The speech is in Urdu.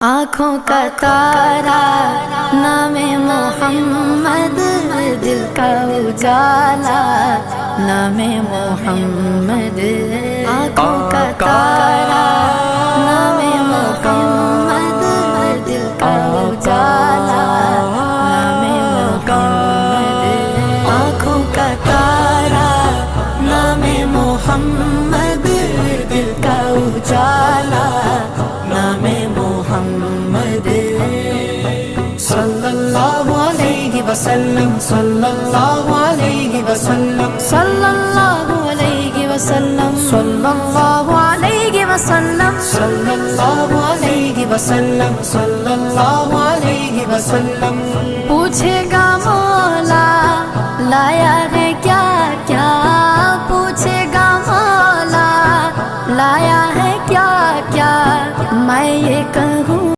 آنکھوں کا تارا نام محمد، دل کا اجالا نام محمد۔ آنکھوں کا تارا نام محمد، دل کا اجالا نام محمد۔ آنکھوں کا تارا نام محمد، دل کا اجالا نام محمد۔ صلی اللہ علیہ وسلم، صلی اللہ علیہ وسلم، صلی اللہ علیہ وسلم، صلی اللہ علیہ وسلم، صلی اللہ علیہ وسلم، صلی اللہ علیہ وسلم۔ پوچھے گا مولا لایا ہے کیا کیا، پوچھے گا مولا لایا ہے کیا کیا، میں یہ کہوں